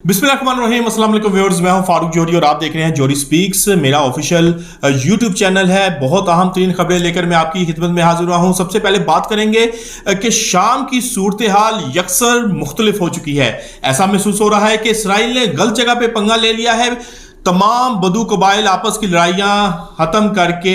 बिस्मिल्लाहिर्रहमानिर्रहीम, अस्सलाम वालेकुम व्यूअर्स, मैं हूं फारूक जोहरी और आप देख रहे हैं जोहरी स्पीक्स। मेरा ऑफिशियल यूट्यूब चैनल है। बहुत अहम तरीन खबरें लेकर मैं आपकी खिदमत में हाजिर हुआ हूं। सबसे पहले बात करेंगे कि शाम की सूरत हाल यकसर मुख्तलिफ हो चुकी है। ऐसा महसूस हो रहा है कि इसराइल ने गलत जगह पे पंगा ले लिया है। तमाम बदू कबाइल आपस की लड़ाइयाँ ख़त्म करके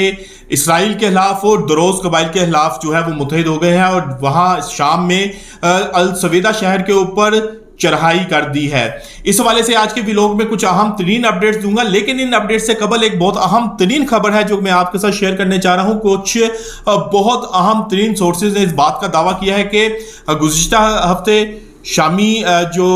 इसराइल के खिलाफ और दरोज कबाइल के खिलाफ जो है वो मुत्तहिद हो गए हैं और वहाँ शाम में अल सवेदा शहर के ऊपर चढ़ाई कर दी है। इस हवाले से आज के व्लॉग में कुछ अहम तरीन अपडेट्स दूंगा, लेकिन इन अपडेट से कबल एक बहुत अहम तरीन खबर है जो मैं आपके साथ शेयर करने जा रहा हूं। कुछ बहुत अहम तरीन सोर्सेज ने इस बात का दावा किया है कि गुज़िश्ता हफ्ते शामी जो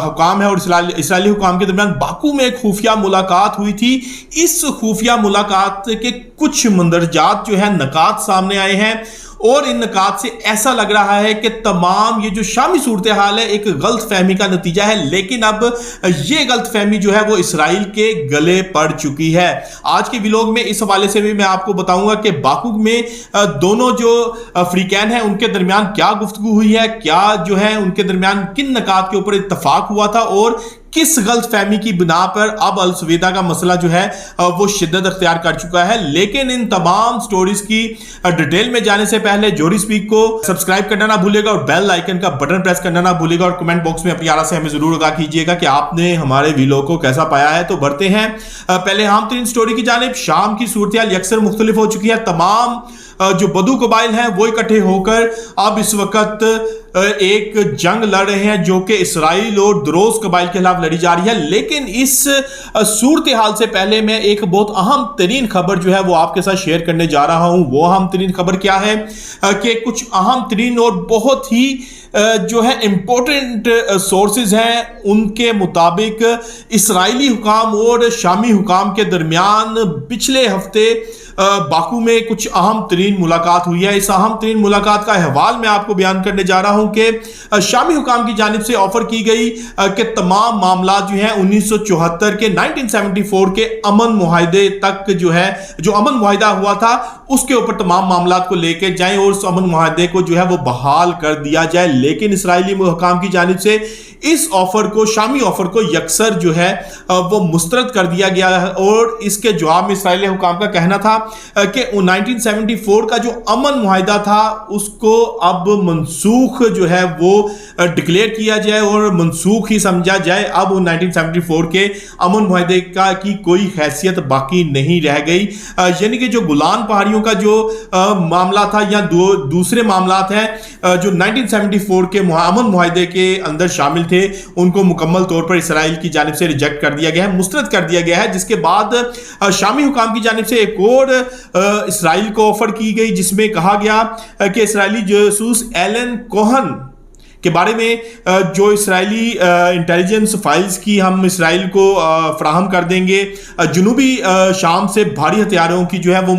हुकाम है और इसराइली हुकाम के दरमियान बाकू में एक खुफिया मुलाकात हुई थी। इस खुफिया मुलाकात के कुछ मंदरजात जो है नकात सामने आए हैं और इन नकात से ऐसा लग रहा है कि तमाम ये जो शामी सूरत हाल है एक गलत फहमी का नतीजा है, लेकिन अब ये गलत फहमी जो है वो इसराइल के गले पड़ चुकी है। आज के व्लॉग में इस हवाले से भी मैं आपको बताऊंगा कि बाकू में दोनों जो अफ्रीकैन हैं उनके दरमियान क्या गुफ्तगू हुई है, क्या जो है उनके दरमियान किन नकात के ऊपर इत्तफाक हुआ था और किस गलत फहमी की बिना पर अब अल सवेदा का मसला जो है वो शिद्दत अख्तियार कर चुका है। लेकिन इन तमाम स्टोरीज की डिटेल में जाने से पहले जोहरी स्पीक को सब्सक्राइब करना ना भूलिएगा और बेल आइकन का बटन प्रेस करना ना भूलिएगा और कमेंट बॉक्स में अपनी आरा से हमें जरूर आगाह कीजिएगा कि आपने हमारे वीडियो को कैसा पाया है। तो बढ़ते हैं पहले अहम तरीन स्टोरी की जानिब। शाम की सूरत हाल यकसर मुख्तलिफ हो चुकी है। तमाम जो बदू कबाइल हैं वो इकट्ठे होकर अब इस वक्त एक जंग लड़ रहे हैं जो कि इसराइल और दरोज कबाइल के खिलाफ लड़ी जा रही है। लेकिन इस सूरत हाल से पहले मैं एक बहुत अहम तरीन खबर जो है वो आपके साथ शेयर करने जा रहा हूं। वो अहम तरीन खबर क्या है कि कुछ अहम तरीन और बहुत ही जो है इंपॉर्टेंट सोर्सेज हैं, उनके मुताबिक इसराइली हुकाम और शामी हुकाम के दरमियान पिछले हफ्ते बाकू में कुछ अहम तरीन मुलाकात हुई है। इस अहम तरीन मुलाकात का अहवाल मैं आपको बयान करने जा रहा हूं कि शामी हुकाम की जानिब से ऑफर की गई कि तमाम मामला जो है 1974 के 1974 के अमन मुआहदे तक जो है जो अमन मुआहदा हुआ था उसके ऊपर तमाम मामला को लेकर जाएं और उस अमन मुआहदे को जो है वो बहाल कर दिया जाए। लेकिन इसराइली हुकाम की जानिब से इस ऑफर को, शामी ऑफर को यकसर जो है वो मुस्तरद कर दिया गया है और इसके जवाब में इसराइली हुकाम का कहना था कि 1974 का जो अमन मुआहदा था उसको अब मनसूख जो है वो डिक्लेयर किया जाए और मनसूख ही समझा जाए। अब 1974 के अमन मुआहदे का की कोई हैसियत बाकी नहीं रह गई। यानी कि जो गुलान पहाड़ियों का जो मामला था या दूसरे मामला हैं जो 1974 के अमन मुआहदे के अंदर शामिल थे उनको मुकम्मल तौर पर इसराइल की जानिब से रिजेक्ट कर दिया गया है, मुस्तरद कर दिया गया है। जिसके बाद शामी हुकाम की जानिब से एक और इसराइल को ऑफर की गई जिसमें कहा गया कि इसराइली जासूस एलन कोहन के बारे में जो इसराइली इंटेलिजेंस फाइल्स की हम इसराइल को फराहम कर देंगे, जनूबी शाम से भारी हथियारों की जो है वो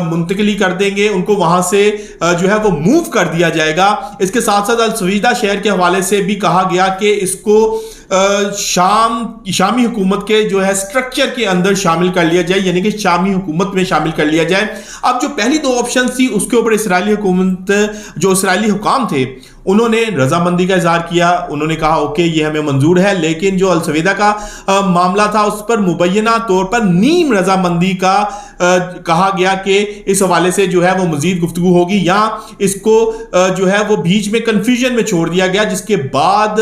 मुंतकिली कर देंगे, उनको वहां से जो है वो मूव कर दिया जाएगा। इसके साथ साथ अल सवेदा शहर के हवाले से भी कहा गया कि इसको शामी हुकूमत के जो है स्ट्रक्चर के अंदर शामिल कर लिया जाए, यानी कि शामी हुकूमत में शामिल कर लिया जाए। अब जो पहली दो ऑप्शन थी उसके ऊपर इसराइली हुकूमत जो इसराइली हुकाम थे उन्होंने रजामंदी का इजहार किया, उन्होंने कहा ओके ये हमें मंजूर है। लेकिन जो अल सवेदा का मामला था उस पर मुबैना तौर पर नीम रजामंदी का कहा गया कि इस हवाले से जो है वो मजीद गुफ्तगू होगी या इसको जो है वो बीच में कंफ्यूजन में छोड़ दिया गया। जिसके बाद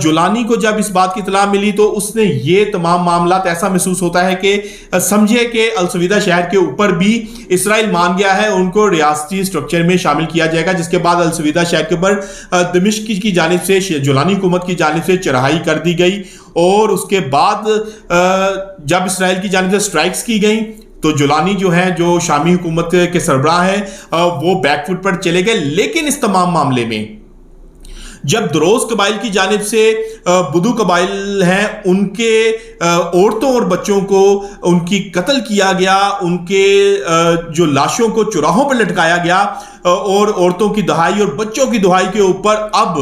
जुलानी को जब इस बात की इतला मिली तो उसने ये तमाम मामला ऐसा महसूस होता है कि समझे कि अल सवेदा शहर के ऊपर भी इसराइल मान गया है, उनको रियासती स्ट्रक्चर में शामिल किया जाएगा। जिसके बाद अल सवेदा शहर के ऊपर दमिश्क की जानिब से जुलानी हुकूमत की जानिब से चढ़ाई कर दी गई और उसके बाद जब इसराइल की जानिब से स्ट्राइक्स की गई तो जुलानी जो है जो शामी हुकूमत के सरबराह हैं वो बैकफुट पर चले गए। लेकिन इस तमाम मामले में जब दरोज कबाइल की जानिब से बुदू कबाइल हैं उनके औरतों और बच्चों को उनकी कत्ल किया गया, उनके जो लाशों को चौराहों पर लटकाया गया और औरतों की दहाई और बच्चों की दुहाई के ऊपर अब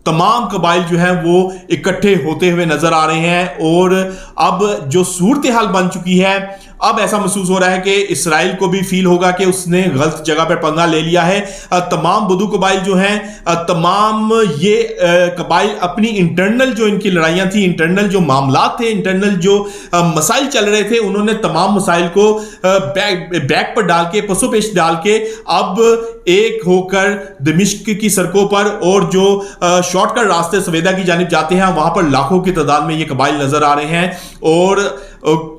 तमाम कबाइल जो हैं वो इकट्ठे होते हुए नजर आ रहे हैं और अब जो सूरत हाल बन चुकी है अब ऐसा महसूस हो रहा है कि इसराइल को भी फील होगा कि उसने गलत जगह पर पंगा ले लिया है। तमाम बदू कबाइल जो हैं, तमाम ये कबाइल अपनी इंटरनल जो इनकी लड़ाइयां थी, इंटरनल जो मामला थे, इंटरनल जो मसाइल चल रहे थे, उन्होंने तमाम मसाइल को बैक पर डाल के, पसोपेश डाल के अब एक होकर दमिश्क की सड़कों पर और जो शॉर्टकट रास्ते सवेदा की जानिब जाते हैं वहां पर लाखों की तादाद में ये कबाइल नजर आ रहे हैं। और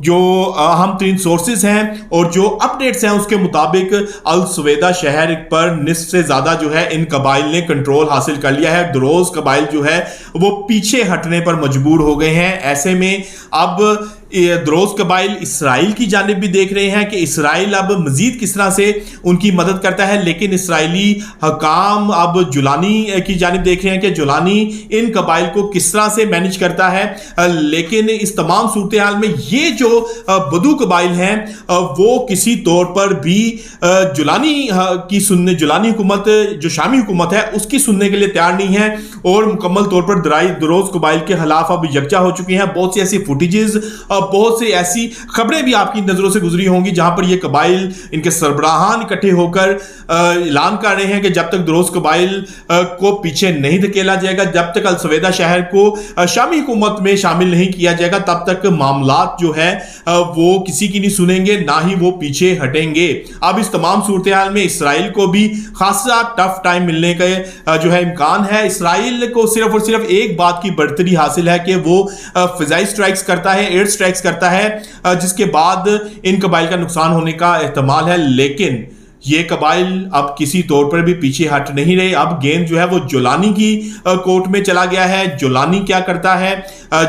जो अहम तरीन सोर्सेज हैं और जो अपडेट्स हैं उसके मुताबिक अल सवेदा शहर पर निस्फ से ज्यादा जो है इन कबाइल ने कंट्रोल हासिल कर लिया है। द्रोज कबाइल जो है वो पीछे हटने पर मजबूर हो गए हैं। ऐसे में अब द्रोज कबाइल इसराइल की जानिब भी देख रहे हैं कि इसराइल अब मजीद किस तरह से उनकी मदद करता है, लेकिन इसराइली हकाम अब जुलानी की जानिब देख रहे हैं कि जुलानी इन कबाइल को किस तरह से मैनेज करता है। लेकिन इस तमाम सूरत हाल में ये जो बदू कबाइल हैं वो किसी तौर पर भी जुलानी की सुनने, जुलानी हुकूमत जो शामी हुकूमत है उसकी सुनने के लिए तैयार नहीं है और मुकम्मल तौर पर द्रोज कबाइल के खिलाफ अब यकजा हो चुकी हैं। बहुत सी ऐसी फुटेजेस, बहुत सी ऐसी खबरें भी आपकी नजरों से गुजरी होंगी जहां पर ये कबाइल, इनके सरबराहान इकट्ठे होकर ऐलान कर रहे हैं कि जब तक द्रोज कबाइल को पीछे नहीं धकेला जाएगा, जब तक अल सवेदा शहर को शामी हुकूमत में शामिल नहीं किया जाएगा, तब तक मामलात जो है वो किसी की नहीं सुनेंगे, ना ही वो पीछे हटेंगे। अब इस तमाम सूरत हाल में इसराइल को भी खासा टफ टाइम मिलने का जो है इम्कान है। इसराइल को सिर्फ और सिर्फ एक बात की बढ़तरी हासिल है कि वो फिजाई स्ट्राइक्स करता है, एयर स्ट्राइक्स करता है, जिसके बाद इन कबाइल का नुकसान होने का एहतमाल है। लेकिन ये कबाइल अब किसी तौर पर भी पीछे हट नहीं रहे। अब गेंद जो है वो जुलानी की कोर्ट में चला गया है। जुलानी क्या करता है,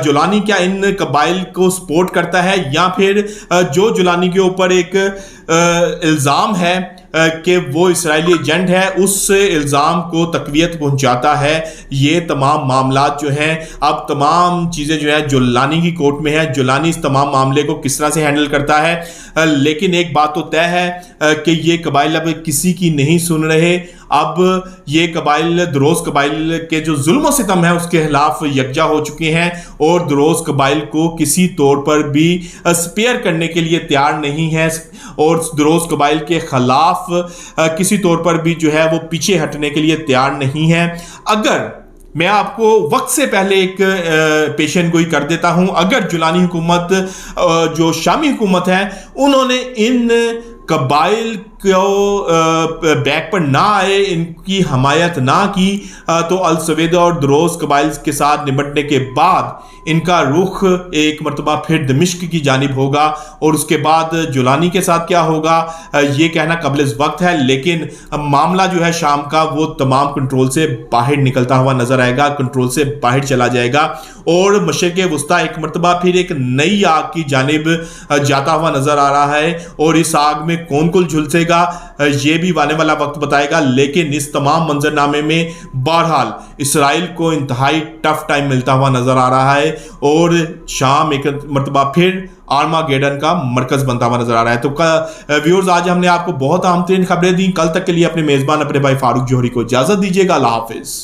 जुलानी क्या इन कबाइल को सपोर्ट करता है, या फिर जो जुलानी के ऊपर एक इल्जाम है कि वो इसराइली एजेंट है, उस इल्ज़ाम को तकवीत पहुंचाता है। ये तमाम मामलात जो हैं, अब तमाम चीज़ें जो है जुलानी की कोर्ट में है। जुलानी इस तमाम मामले को किस तरह से हैंडल करता है। लेकिन एक बात तो तय है कि ये कबाइल अब किसी की नहीं सुन रहे। अब ये कबाइल, द्रोज कबाइल के जो जुल्म सितम है उसके खिलाफ यकजा हो चुके हैं और द्रोज कबाइल को किसी तौर पर भी स्पेयर करने के लिए तैयार नहीं है और द्रोज कबाइल के खिलाफ किसी तौर पर भी जो है वो पीछे हटने के लिए तैयार नहीं है। अगर मैं आपको वक्त से पहले एक पेशन गोई कर देता हूं, अगर जुलानी हुकूमत, जो शामी हुकूमत है, उन्होंने इन कबाइल को बैक पर ना आए, इनकी हमायत ना की, तो अल सवेदा और द्रोज कबाइल के साथ निपटने के बाद इनका रुख एक मरतबा फिर दमिश्क की जानिब होगा और उसके बाद जुलानी के साथ क्या होगा ये कहना कबल वक्त है। लेकिन मामला जो है शाम का वो तमाम कंट्रोल से बाहर निकलता हुआ नजर आएगा, कंट्रोल से बाहर चला जाएगा और मशरिक़ वस्ता एक मरतबा फिर एक नई आग की जानिब जाता हुआ नजर आ रहा है और इस आग में कौन कौन झुलसेगा ये भी आने वाला वक्त बताएगा। लेकिन इस तमाम मंजरनामे में बहरहाल इसराइल को इंतहाई टफ टाइम मिलता हुआ नजर आ रहा है और शाम एक मरतबा फिर आर्मागेडन का मरकज बनता हुआ नजर आ रहा है। तो व्यूअर्स, आज हमने आपको बहुत अहम तरीन खबरें दी। कल तक के लिए अपने मेजबान अपने भाई फारूक जौहरी को इजाजत दीजिएगा। अल्लाह हाफिज।